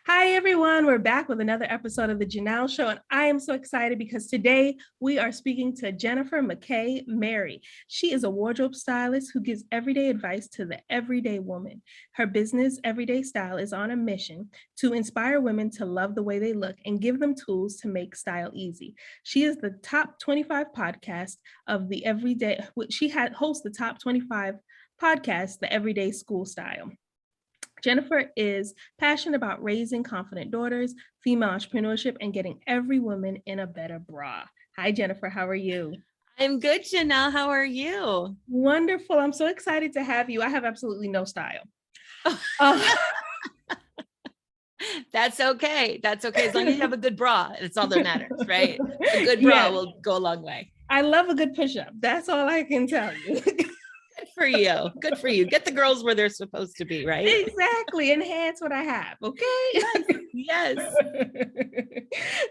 Hi, everyone. We're back with another episode of the Janelle Show, and I am so excited because today we are speaking to Jennifer Mackey-Mary. She is a wardrobe stylist who gives everyday advice to the everyday woman. Her business, Everyday Style, is on a mission to inspire women to love the way they look and give them tools to make style easy. She is the top 25 podcast of the Everyday. Hosts the top 25 podcast, the Everyday School Style. Jennifer is passionate about raising confident daughters, female entrepreneurship, and getting every woman in a better bra. Hi, Jennifer. How are you? I'm good, Janelle. How are you? Wonderful. I'm so excited to have you. I have absolutely no style. Uh, That's okay. That's okay. As long as you have a good bra, it's all that matters, right? A good bra will go a long way. I love a good push-up. That's all I can tell you. Good for you. Good for you. Get the girls where they're supposed to be, right? Exactly. Enhance what I have. Okay. Yes.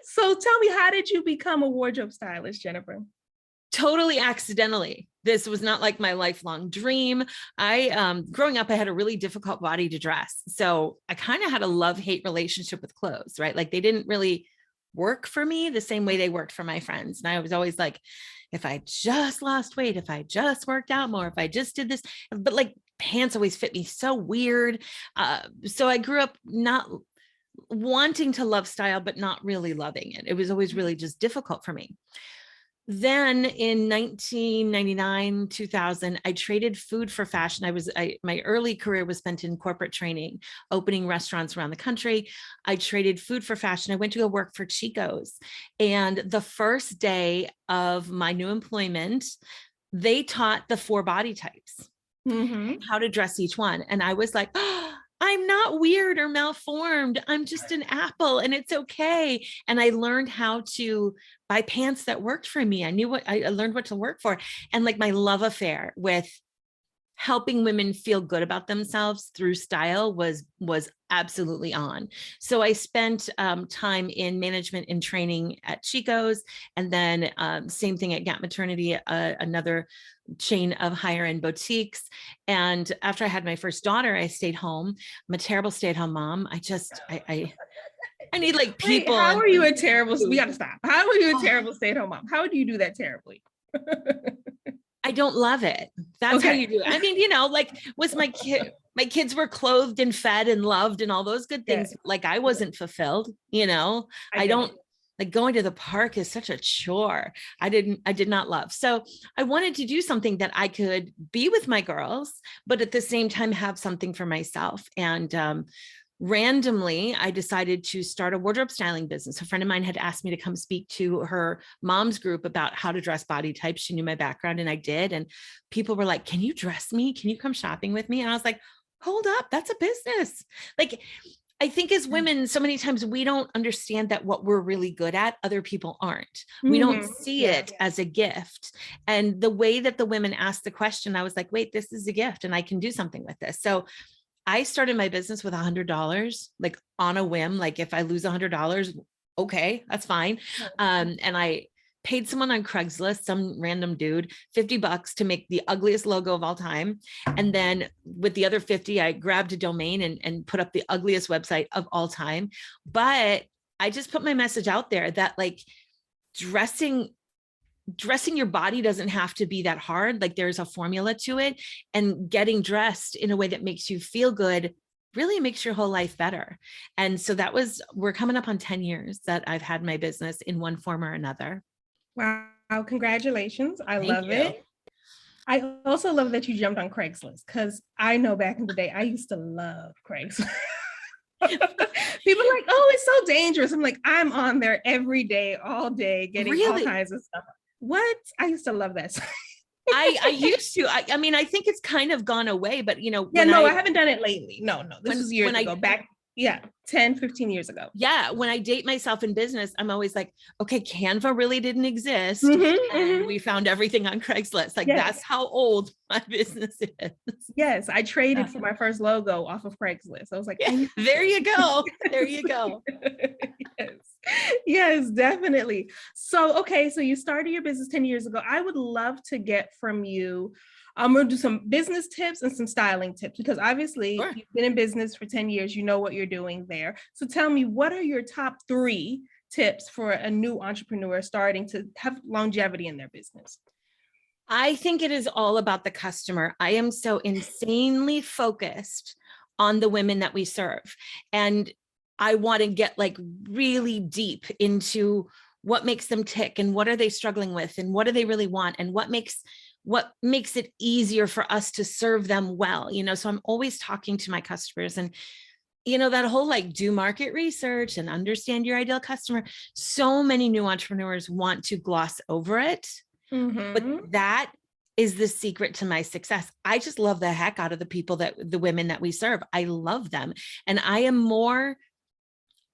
So tell me, how did you become a wardrobe stylist, Jennifer? Totally accidentally. This was not like my lifelong dream. Growing up, I had a really difficult body to dress. So I kind of had a love-hate relationship with clothes, right? Like they didn't really work for me the same way they worked for my friends. And I was always like, if I just lost weight, if I just worked out more, if I just did this, but like pants always fit me so weird. So I grew up not wanting to love style, but not really loving it. It was always really just difficult for me. Then in 1999, 2000, I traded food for fashion. My early career was spent in corporate training, opening restaurants around the country. I traded food for fashion. I went to go work for Chico's. And the first day of my new employment, they taught the 4 body types, how to dress each one. And I was like, oh, I'm not weird or malformed. I'm just an apple and it's okay. And I learned how to buy pants that worked for me. I learned what to work for. And like my love affair with helping women feel good about themselves through style was absolutely on. So I spent time in management and training at Chico's, and then same thing at Gap Maternity, another chain of higher end boutiques. And after I had my first daughter, I stayed home. I'm a terrible stay-at-home mom. I need like people. Wait, how are you a terrible? We got to stop. How are you a terrible stay-at-home mom? How do you do that terribly? I don't love it. That's how you do it. I mean, like was my kids were clothed and fed and loved and all those good things. Like I wasn't fulfilled, I don't like going to the park is such a chore. I did not love. So I wanted to do something that I could be with my girls, but at the same time have something for myself. And randomly, I decided to start a wardrobe styling business. A friend of mine had asked me to come speak to her mom's group about how to dress body types. She knew my background and I did. And people were like, can you dress me? Can you come shopping with me? And I was like, hold up, that's a business. Like, I think as women, so many times we don't understand that what we're really good at, other people aren't. We don't see it as a gift. And the way that the women asked the question, I was like, wait, this is a gift and I can do something with this. So I started my business with $100, like on a whim. Like if I lose $100, okay, that's fine. And I paid someone on Craigslist, some random dude, $50 to make the ugliest logo of all time. And then with the other 50, I grabbed a domain and put up the ugliest website of all time. But I just put my message out there that like dressing your body doesn't have to be that hard. Like there's a formula to it, and getting dressed in a way that makes you feel good really makes your whole life better. And so we're coming up on 10 years that I've had my business in one form or another. Wow. Congratulations. I love it. I also love that you jumped on Craigslist because I know back in the day, I used to love Craigslist. People are like, oh, it's so dangerous. I'm like, I'm on there every day, all day, getting all kinds of stuff. What? I used to love that. I used to. I mean, I think it's kind of gone away, but I haven't done it lately. No, this was years ago. Back 10, 15 years ago. Yeah. When I date myself in business, I'm always like, okay, Canva really didn't exist. And we found everything on Craigslist. Like that's how old my business is. Yes. I traded for my first logo off of Craigslist. I was like, there you go. There you go. Yes, definitely. So, okay. So you started your business 10 years ago. I would love to get from you I'm going to do some business tips and some styling tips, because obviously Sure. you've been in business for 10 years, you know what you're doing there. So tell me, what are your top 3 tips for a new entrepreneur starting to have longevity in their business? I think it is all about the customer. I am so insanely focused on the women that we serve. And I want to get like really deep into what makes them tick and what are they struggling with and what do they really want and what makes it easier for us to serve them well. So I'm always talking to my customers, and that whole like do market research and understand your ideal customer. So many new entrepreneurs want to gloss over it. But that is the secret to my success. I just love the heck out of the women that we serve. I love them. And I am more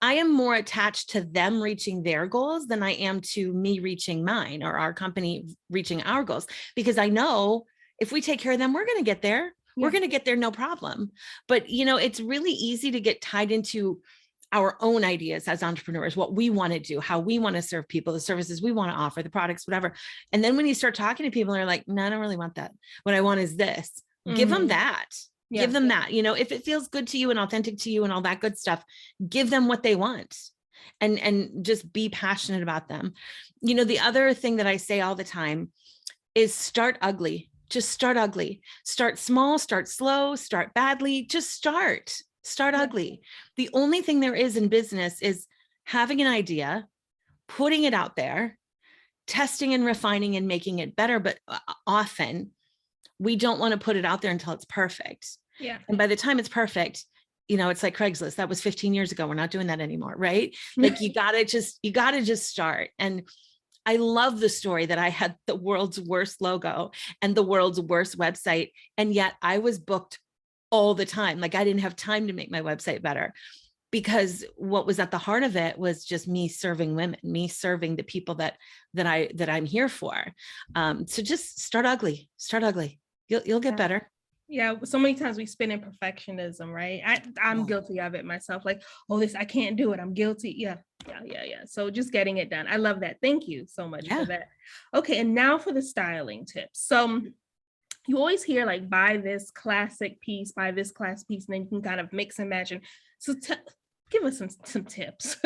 attached to them reaching their goals than I am to me reaching mine or our company reaching our goals, because I know if we take care of them, we're going to get there. We're going to get there, no problem. But, it's really easy to get tied into our own ideas as entrepreneurs, what we want to do, how we want to serve people, the services we want to offer, the products, whatever. And then when you start talking to people, they're like, no, I don't really want that. What I want is this. Give them that. Give them that. If it feels good to you and authentic to you and all that good stuff, give them what they want and just be passionate about them. The other thing that I say all the time is start ugly. Just start ugly. Start small, start slow, start badly. Just start ugly. The only thing there is in business is having an idea, putting it out there, testing and refining and making it better. But often we don't want to put it out there until it's perfect. Yeah. And by the time it's perfect, it's like Craigslist. That was 15 years ago. We're not doing that anymore, right? Like you gotta just start. And I love the story that I had the world's worst logo and the world's worst website. And yet I was booked all the time. Like I didn't have time to make my website better, because what was at the heart of it was just me serving women, me serving the people that I'm here for. So just start ugly. You'll get better. Yeah, so many times we spin in perfectionism, right? I'm guilty of it myself. Like, oh, this, I can't do it. I'm guilty. Yeah. So just getting it done. I love that. Thank you so much for that. Okay, and now for the styling tips. So you always hear like, buy this classic piece, buy this class piece, and then you can kind of mix and match. And so give us some tips.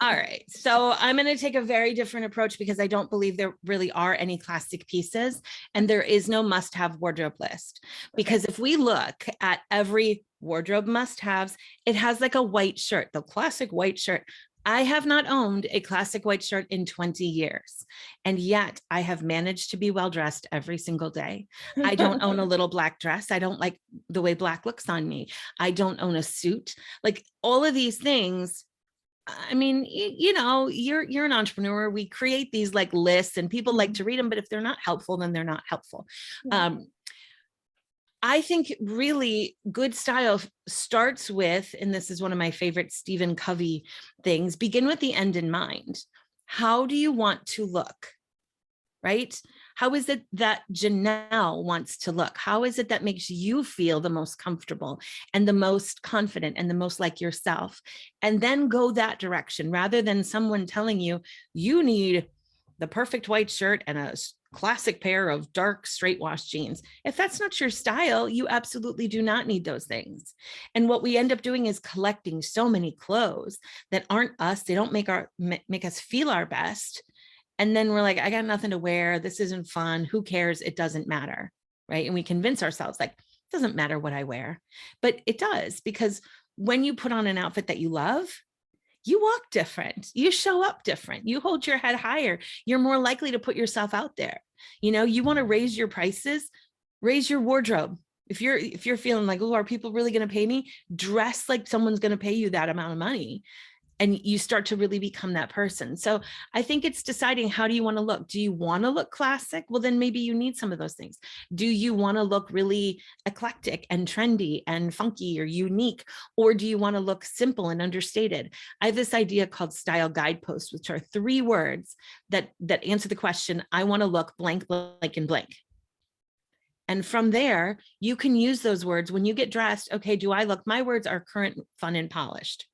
All right. So I'm going to take a very different approach, because I don't believe there really are any classic pieces and there is no must-have wardrobe list. Because if we look at every wardrobe must-haves, it has like a white shirt, the classic white shirt. I have not owned a classic white shirt in 20 years. And yet I have managed to be well-dressed every single day. I don't own a little black dress. I don't like the way black looks on me. I don't own a suit. Like all of these things. I mean, you're an entrepreneur. We create these like lists and people like to read them, but if they're not helpful, then they're not helpful. I think really good style starts with, and this is one of my favorite Stephen Covey things, begin with the end in mind. How do you want to look? Right? How is it that Janelle wants to look? How is it that makes you feel the most comfortable and the most confident and the most like yourself? And then go that direction, rather than someone telling you, you need the perfect white shirt and a classic pair of dark straight wash jeans. If that's not your style, you absolutely do not need those things. And what we end up doing is collecting so many clothes that aren't us. They don't make us feel our best. And then we're like, I got nothing to wear. This isn't fun. Who cares? It doesn't matter. Right. And we convince ourselves like, it doesn't matter what I wear, but it does, because when you put on an outfit that you love, you walk different, you show up different, you hold your head higher, you're more likely to put yourself out there. You want to raise your prices, raise your wardrobe. If you're feeling like, oh, are people really going to pay me? Dress like someone's going to pay you that amount of money. And you start to really become that person. So I think it's deciding, how do you want to look? Do you want to look classic? Well, then maybe you need some of those things. Do you want to look really eclectic and trendy and funky or unique? Or do you want to look simple and understated? I have this idea called style guideposts, which are 3 words that answer the question, I want to look blank, blank, and blank. And from there, you can use those words when you get dressed. Okay, do I look, my words are current, fun, and polished.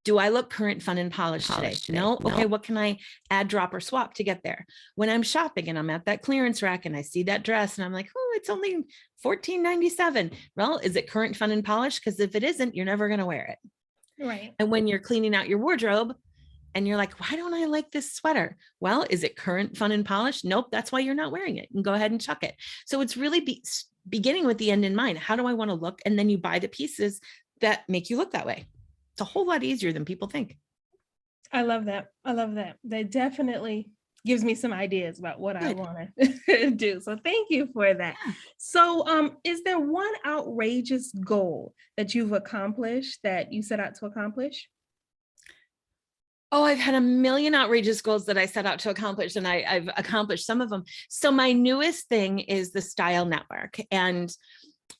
Do I look current, fun, and polished today? No. Okay. What can I add, drop, or swap to get there? When I'm shopping and I'm at that clearance rack and I see that dress and I'm like, oh, it's only $14.97. Well, is it current, fun, and polished? Because if it isn't, you're never going to wear it. Right. And when you're cleaning out your wardrobe and you're like, why don't I like this sweater? Well, is it current, fun, and polished? Nope. That's why you're not wearing it. And go ahead and chuck it. So it's really beginning with the end in mind. How do I want to look? And then you buy the pieces that make you look that way. It's a whole lot easier than people think. I love that. I love that. That definitely gives me some ideas about what I Good. want to do. So thank you for that. Yeah. So is there one outrageous goal that you've accomplished that you set out to accomplish? Oh, I've had a million outrageous goals that I set out to accomplish, and I've accomplished some of them. So my newest thing is the Style Network. And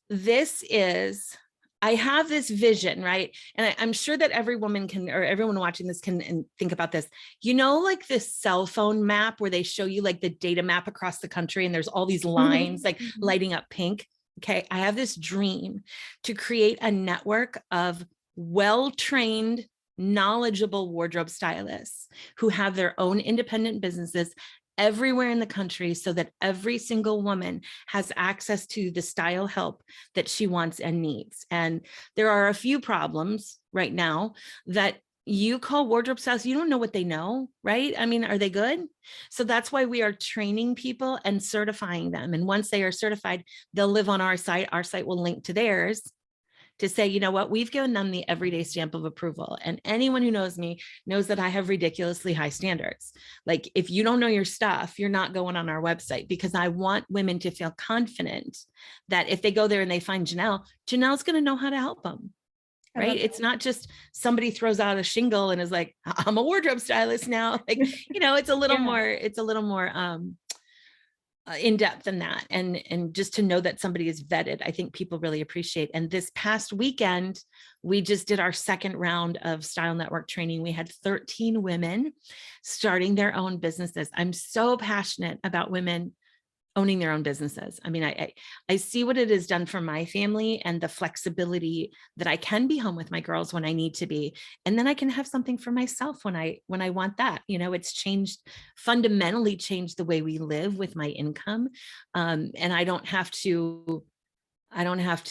this is, I have this vision, right? And I'm sure that every woman can, or everyone watching this can and think about this, like this cell phone map where they show you like the data map across the country and there's all these lines like lighting up pink. Okay. I have this dream to create a network of well-trained, knowledgeable wardrobe stylists who have their own independent businesses everywhere in the country so that every single woman has access to the style help that she wants and needs. And there are a few problems right now that you call wardrobe stylists, you don't know what they know, right? I mean, are they good? So that's why we are training people and certifying them. And once they are certified, they'll live on our site. Our site will link to theirs to say, you know what, we've given them the everyday stamp of approval. And anyone who knows me knows that I have ridiculously high standards. Like if you don't know your stuff, you're not going on our website, because I want women to feel confident that if they go there and they find Janelle, Janelle's going to know how to help them. Right. It's not just somebody throws out a shingle and is like, I'm a wardrobe stylist now. Like, it's a little more, in depth than that. And just to know that somebody is vetted, I think people really appreciate. And this past weekend, we just did our second round of Style Network training. We had 13 women starting their own businesses. I'm so passionate about women owning their own businesses. I mean, I see what it has done for my family and the flexibility that I can be home with my girls when I need to be. And then I can have something for myself when I want that. It's fundamentally changed the way we live with my income. And I don't have to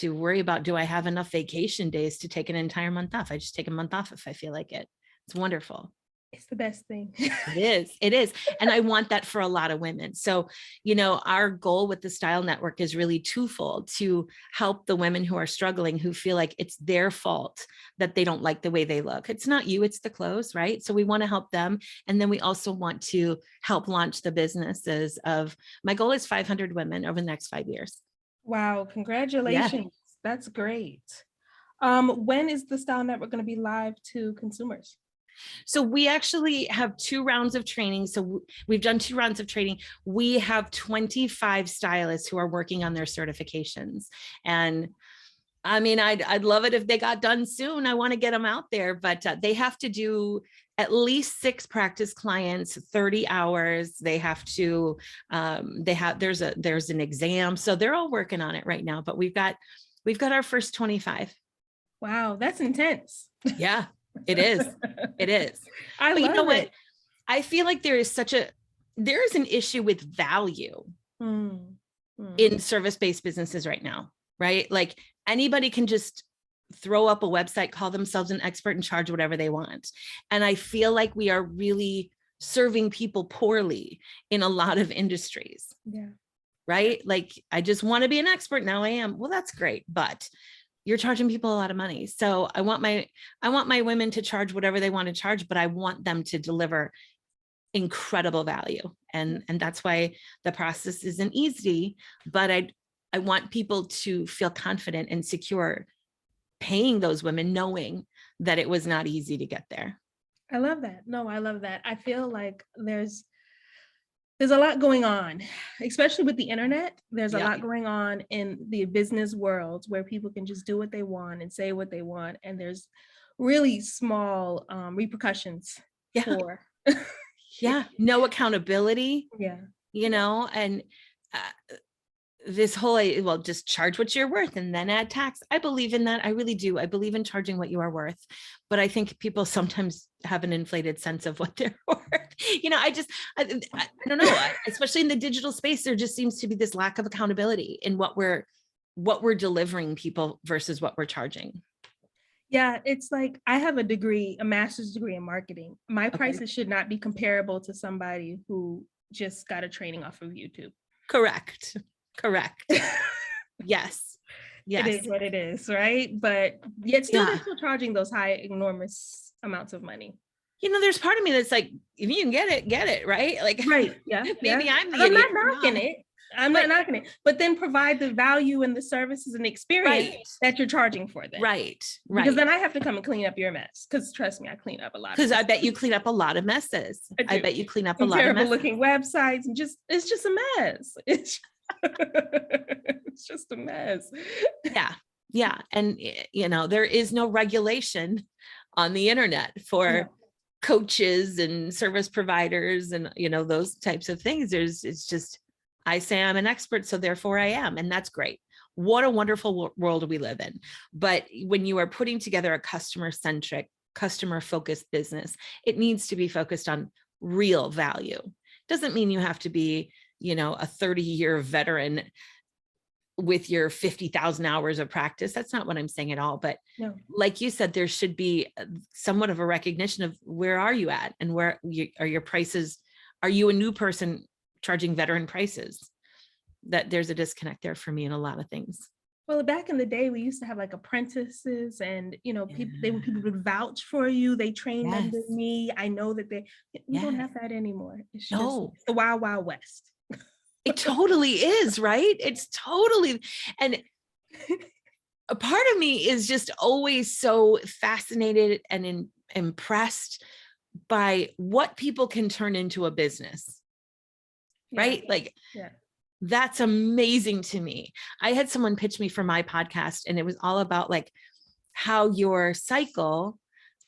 worry about, do I have enough vacation days to take an entire month off? I just take a month off if I feel like it. It's wonderful. It's the best thing. It is. And I want that for a lot of women. So, our goal with the Style Network is really twofold: to help the women who are struggling, who feel like it's their fault that they don't like the way they look. It's not you, it's the clothes, right? So we want to help them. And then we also want to help launch the businesses my goal is 500 women over the next 5 years. Wow. Congratulations. Yeah. That's great. When is the Style Network going to be live to consumers? So we actually have 2 rounds of training. So we've done 2 rounds of training. We have 25 stylists who are working on their certifications. And I mean, I'd love it if they got done soon. I want to get them out there, but they have to do at least 6 practice clients, 30 hours. They have to, there's an exam. So they're all working on it right now, but we've got our first 25. Wow. That's intense. Yeah. It is. But you know what? I feel like there is an issue with value in service-based businesses right now, right? Like anybody can just throw up a website, call themselves an expert, and charge whatever they want. And I feel like we are really serving people poorly in a lot of industries. Yeah. Right? Like I just want to be an expert. Now I am. Well, that's great. But you're charging people a lot of money. So I want my women to charge whatever they want to charge, but I want them to deliver incredible value. And that's why the process isn't easy, but I want people to feel confident and secure paying those women, knowing that it was not easy to get there. I love that. No, I love that. I feel like there's a lot going on, especially with the internet. There's a lot going on in the business world where people can just do what they want and say what they want. And there's really small repercussions for. No accountability. Yeah. And this whole, well, just charge what you're worth and then add tax. I believe in that. I really do. I believe in charging what you are worth. But I think people sometimes have an inflated sense of what they're worth. I don't know, especially in the digital space, there just seems to be this lack of accountability in what we're delivering people versus what we're charging. Yeah, it's like I have a master's degree in marketing. My prices should not be comparable to somebody who just got a training off of YouTube. Correct. Yes. It is what it is, right? But yet still, they're still charging those high, enormous amounts of money. There's part of me that's like, if you can get it, right? Like, right. Yeah. Maybe yeah. I'm not knocking it. I'm not knocking it, but then provide the value and the services and experience that you're charging for them. Right. Because then I have to come and clean up your mess. Because trust me, I clean up a lot. Because I bet you clean up a lot of messes. I bet you clean up a lot of terrible looking websites and it's just a mess. It's just a mess. Yeah. And there is no regulation on the internet for coaches and service providers and those types of things. It's just, I say I'm an expert, so therefore I am, and that's great. What a wonderful world we live in. But when you are putting together a customer-centric, customer-focused business, it needs to be focused on real value. Doesn't mean you have to be, a 30-year veteran with your 50,000 hours of practice. That's not what I'm saying at all. But like you said, there should be somewhat of a recognition of where are you at and where are your prices? Are you a new person charging veteran prices? That there's a disconnect there for me in a lot of things. Well, back in the day, we used to have like apprentices and, people would vouch for you. They trained under me. I know that we don't have that anymore. It's just the wild, wild west. It totally is, right? It's totally, and a part of me is just always so fascinated and impressed by what people can turn into a business, right? Like, that's amazing to me. I had someone pitch me for my podcast, and it was all about like how your cycle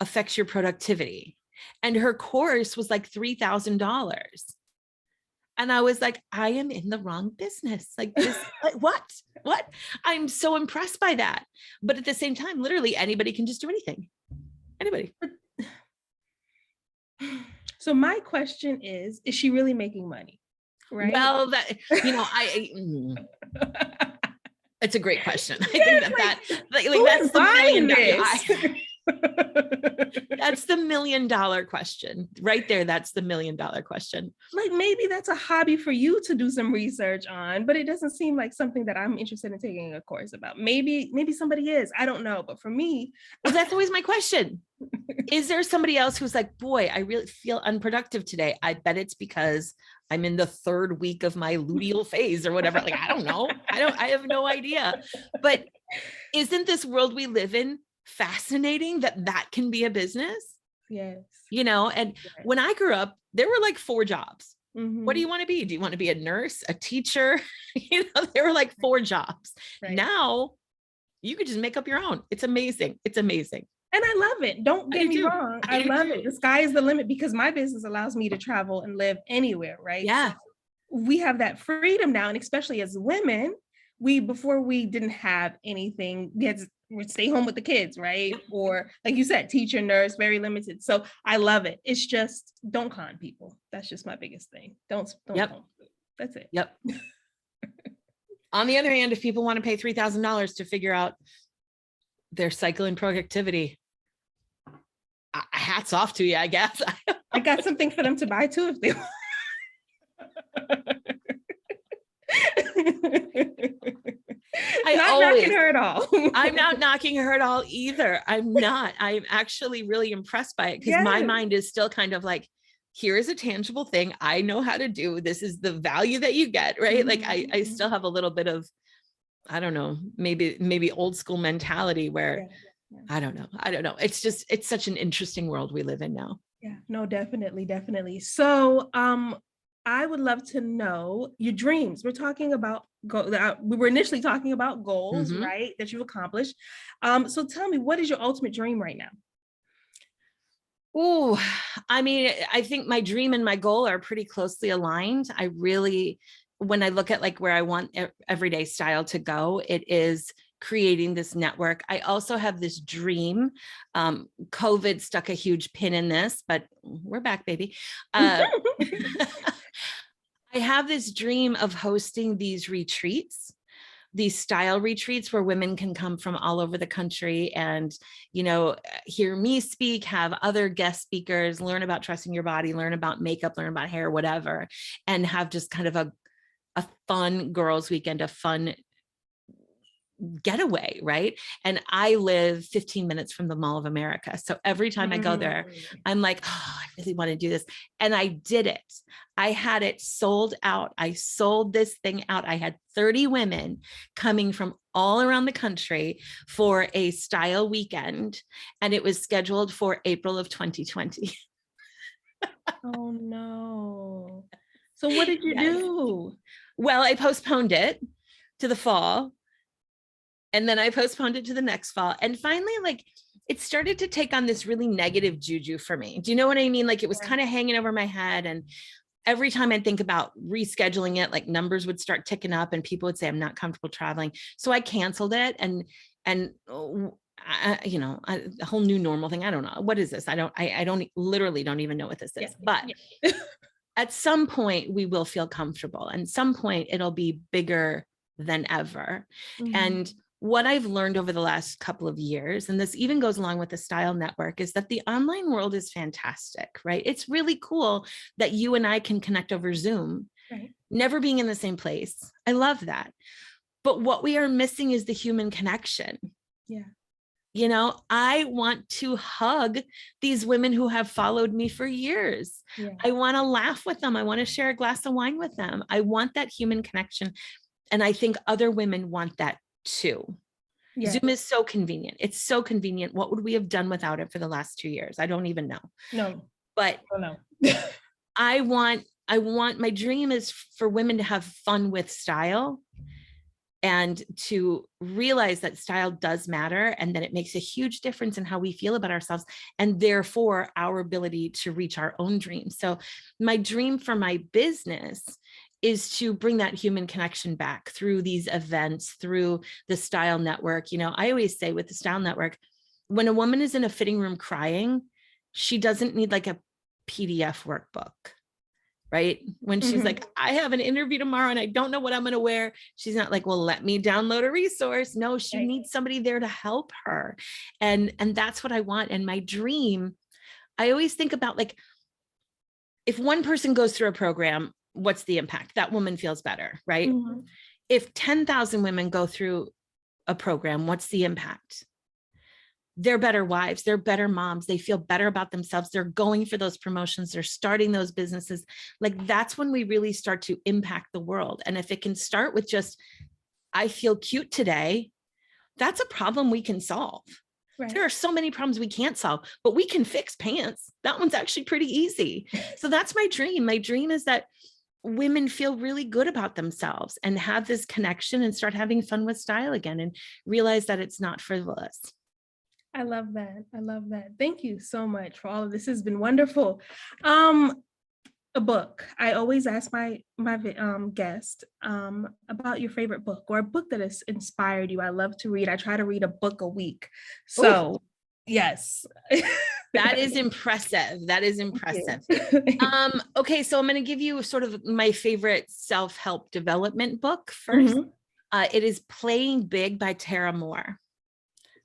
affects your productivity. And her course was like $3,000. And I was like, I am in the wrong business. Like this, what? I'm so impressed by that. But at the same time, literally anybody can just do anything. Anybody. So my question is she really making money? Right. Well, it's a great question. I think that's the $1 million. That's the $1 million question right there. That's the $1 million question. Like maybe that's a hobby for you to do some research on, but it doesn't seem like something that I'm interested in taking a course about. Maybe somebody is, I don't know. But for me, well, that's always my question. Is there somebody else who's like, boy, I really feel unproductive today. I bet it's because I'm in the 3rd week of my luteal phase or whatever. Like, I don't know. I have no idea. But isn't this world we live in fascinating that can be a business? Yes. And when I grew up, there were like 4 jobs. Mm-hmm. What do you want to be? Do you want to be a nurse, a teacher? There were like 4 jobs. Right. Now you could just make up your own. It's amazing. It's amazing. And I love it. Don't get me wrong. I love it. The sky is the limit because my business allows me to travel and live anywhere, right? Yeah. So we have that freedom now. And especially as women, before we didn't have anything, we'd stay home with the kids, right? Or like you said, teacher, nurse, very limited. So I love it. It's just, don't con people. That's just my biggest thing. Don't. That's it. Yep. On the other hand, if people want to pay $3,000 to figure out their cycle and productivity, hats off to you, I guess. I got something for them to buy too if they want. Knocking her at all. I'm not knocking her at all either. I'm not. I'm actually really impressed by it because my mind is still kind of like, here is a tangible thing I know how to do. This is the value that you get, right? Mm-hmm. Like I still have a little bit of, I don't know, maybe old school mentality where I don't know. It's just, it's such an interesting world we live in now. Yeah, no, definitely. So, I would love to know your dreams. We're talking about, we were initially talking about goals, mm-hmm. right? That you've accomplished. So tell me, what is your ultimate dream right now? Oh, I mean, I think my dream and my goal are pretty closely aligned. I really when I look at like where I want everyday style to go, it is creating this network. I also have this dream. COVID stuck a huge pin in this, but we're back, baby. I have this dream of hosting these retreats, these style retreats where women can come from all over the country and, hear me speak, have other guest speakers, learn about trusting your body, learn about makeup, learn about hair, whatever, and have just kind of a fun girls' weekend, a fun getaway, right? And I live 15 minutes from the Mall of America. So every time I go there, I'm like, oh, I really want to do this. And I did it. I had it sold out. I sold this thing out. I had 30 women coming from all around the country for a style weekend. And it was scheduled for April of 2020. Oh no. So what did you do? Well, I postponed it to the fall. And then I postponed it to the next fall. And finally, like, it started to take on this really negative juju for me. Do you know what I mean? Like, it was kind of hanging over my head. And every time I'd think about rescheduling it, like numbers would start ticking up and people would say, I'm not comfortable traveling. So I canceled it. And a whole new normal thing. I don't know. What is this? I literally don't even know what this is. But at some point we will feel comfortable, and some point it'll be bigger than ever. And what I've learned over the last couple of years, and this even goes along with the Style Network, is that the online world is fantastic, right? It's really cool that you and I can connect over Zoom, never being in the same place. I love that. But what we are missing is the human connection. I want to hug these women who have followed me for years. I want to laugh with them. I want to share a glass of wine with them. I want that human connection. And I think other women want that too. Zoom is so convenient. It's so convenient. What would we have done without it for the last 2 years? I don't even know. No. But I want, my dream is for women to have fun with style and to realize that style does matter and that it makes a huge difference in how we feel about ourselves and therefore our ability to reach our own dreams. So my dream for my business is to bring that human connection back through these events, through the Style Network. I always say with the Style Network, when a woman is in a fitting room crying, she doesn't need like a PDF workbook, right? When she's like, I have an interview tomorrow and I don't know what I'm going to wear. She's not like, well, let me download a resource. No, she needs somebody there to help her. And that's what I want. And my dream, I always think about, like, if one person goes through a program, what's the impact? That woman feels better, right? If 10,000 women go through a program, what's the impact? They're better wives, they're better moms, they feel better about themselves, they're going for those promotions, they're starting those businesses. Like, that's when we really start to impact the world. And if it can start with just, I feel cute today, that's a problem we can solve. There are so many problems we can't solve, but we can fix pants. That one's actually pretty easy. So that's my dream. My dream is that women feel really good about themselves and have this connection and start having fun with style again and realize that it's not frivolous. I love that. I love that. Thank you so much for all of this. This has been wonderful. A book. I always ask my guest about your favorite book or a book that has inspired you. I love to read. I try to read a book a week. So yes. That is impressive. That is impressive. Okay, so I'm going to give you sort of my favorite self-help development book first. It is Playing Big by Tara Moore.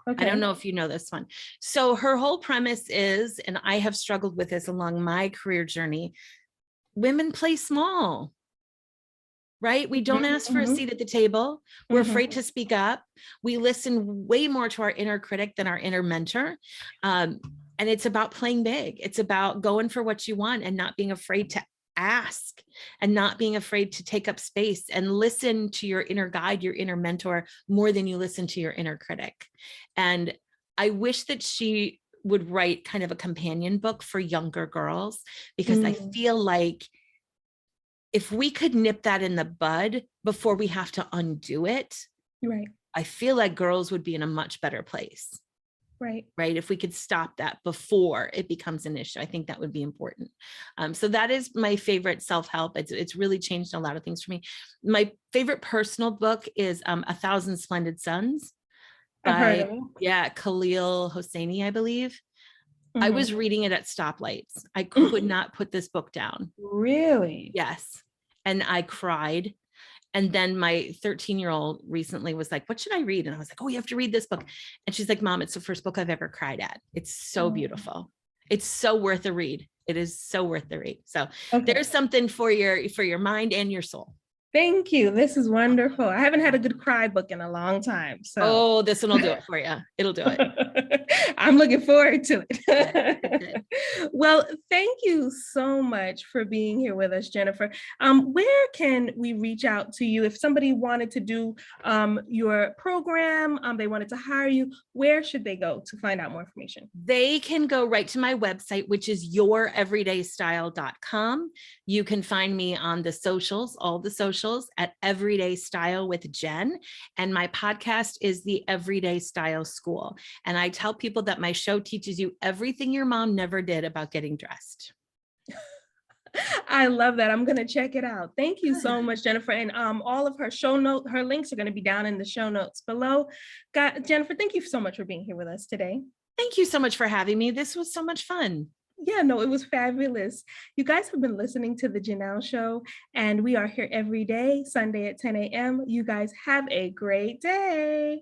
I don't know if you know this one. So her whole premise is, and I have struggled with this along my career journey, women play small, right? We don't ask for a seat at the table. We're afraid to speak up. We listen way more to our inner critic than our inner mentor. And it's about playing big. It's about going for what you want and not being afraid to ask and not being afraid to take up space and listen to your inner guide, your inner mentor, more than you listen to your inner critic. And I wish that she would write kind of a companion book for younger girls, because I feel like if we could nip that in the bud before we have to undo it, I feel like girls would be in a much better place. Right. Right. If we could stop that before it becomes an issue, I think that would be important. So that is my favorite self-help. It's really changed a lot of things for me. My favorite personal book is A Thousand Splendid Suns I've heard by, of it. Khalil Hosseini, I believe. I Mhm. was reading it at stoplights. I could not put this book down. Really? Yes. And I cried. And then my 13-year-old recently was like, what should I read? And I was like, oh, you have to read this book. And she's like, Mom, it's the first book I've ever cried at. It's so beautiful. It's so worth a read. It is so worth the read. So Okay. there's something for your mind and your soul. Thank you. This is wonderful. I haven't had a good cry book in a long time. So Oh, this one will do it for you. It'll do it. I'm looking forward to Good. it. Well, thank you so much for being here with us, Jennifer. Where can we reach out to you if somebody wanted to do your program, they wanted to hire you, where should they go to find out more information? They can go right to my website, which is youreverydaystyle.com. You can find me on the socials, all the socials at Everyday Style with Jen. And my podcast is the Everyday Style School. And I tell people that my show teaches you everything your mom never did about getting dressed. I love that. I'm going to check it out. Thank you so much, Jennifer. And all of her her links are going to be down in the show notes below. Jennifer, thank you so much for being here with us today. Thank you so much for having me. This was so much fun. Yeah, no, it was fabulous. You guys have been listening to The Janelle Show, and we are here every day, Sunday at 10 a.m. You guys have a great day.